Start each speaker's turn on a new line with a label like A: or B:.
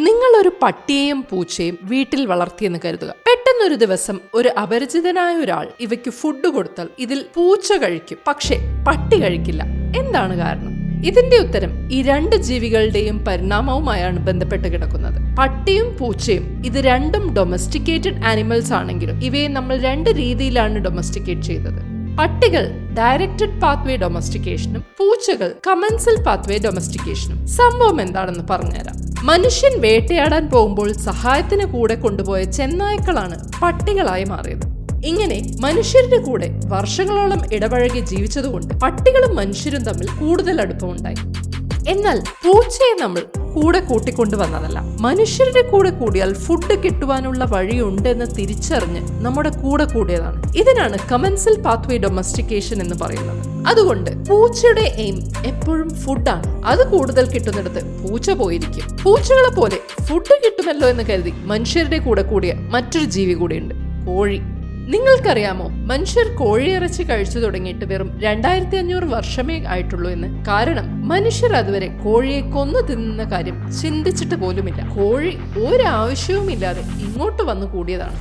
A: നിങ്ങൾ ഒരു പട്ടിയെയും പൂച്ചയും വീട്ടിൽ വളർത്തിയെന്ന് കരുതുക. പെട്ടെന്നൊരു ദിവസം ഒരു അപരിചിതനായ ഒരാൾ ഇവയ്ക്ക് ഫുഡ് കൊടുത്താൽ ഇതിൽ പൂച്ച കഴിക്കും, പക്ഷേ പട്ടി കഴിക്കില്ല. എന്താണ് കാരണം? ഇതിന്റെ ഉത്തരം ഈ രണ്ട് ജീവികളുടെയും പരിണാമവുമായാണ് ബന്ധപ്പെട്ട് കിടക്കുന്നത്. പട്ടിയും പൂച്ചയും ഇത് രണ്ടും ഡൊമസ്റ്റിക്കേറ്റഡ് ആനിമൽസ് ആണെങ്കിലും ഇവയെ നമ്മൾ രണ്ട് രീതിയിലാണ് ഡൊമസ്റ്റിക്കേറ്റ് ചെയ്തത്. പട്ടികൾ ഡയറക്റ്റഡ് പാത്വേ ഡൊമസ്റ്റിക്കേഷനും പൂച്ചകൾ കമൻസൽ പാത്വേ ഡൊമസ്റ്റിക്കേഷനും. സംഭവം എന്താണെന്ന് പറഞ്ഞുതരാം. മനുഷ്യൻ വേട്ടയാടാൻ പോകുമ്പോൾ സഹായത്തിന് കൂടെ കൊണ്ടുപോയ ചെന്നായ്ക്കളാണ് പട്ടികളായി മാറിയത്. ഇങ്ങനെ മനുഷ്യരുടെ കൂടെ വർഷങ്ങളോളം ഇടപഴകി ജീവിച്ചതുകൊണ്ട് പട്ടികളും മനുഷ്യരും തമ്മിൽ കൂടുതൽ അടുപ്പമുണ്ടായി. എന്നാൽ പൂച്ചയെ നമ്മൾ കൂടെ കൂട്ടിക്കൊണ്ടുവന്നതല്ല. മനുഷ്യരുടെ കൂടെ കൂടിയാൽ ഫുഡ് കിട്ടുവാനുള്ള വഴിയുണ്ടെന്ന് തിരിച്ചറിഞ്ഞ് നമ്മുടെ കൂടെ കൂടിയതാണ്. ഇതിനാണ് കമൻസൽ പാത്വേ ഡൊമസ്റ്റിക്കേഷൻ എന്ന് പറയുന്നത്. അതുകൊണ്ട് പൂച്ചയുടെ എയിം എപ്പോഴും ഫുഡാണ്. അത് കൂടുതൽ കിട്ടുന്നിടത്ത് പൂച്ച പോയിരിക്കും. പൂച്ചകളെ പോലെ ഫുഡ് കിട്ടുമല്ലോ എന്ന് കരുതി മനുഷ്യരുടെ കൂടെ കൂടിയ മറ്റൊരു ജീവി കൂടിയുണ്ട്, കോഴി. നിങ്ങൾക്കറിയാമോ, മനുഷ്യർ കോഴിയിറച്ചി കഴിച്ചു തുടങ്ങിയിട്ട് വെറും 2500 വർഷമേ ആയിട്ടുള്ളൂ എന്ന്? കാരണം മനുഷ്യർ അതുവരെ കോഴിയെ കൊന്നു തിന്നുന്ന കാര്യം ചിന്തിച്ചിട്ട് പോലുമില്ല. കോഴി ഒരാവശ്യവുമില്ലാതെ ഇങ്ങോട്ട് വന്നു കൂടിയതാണ്.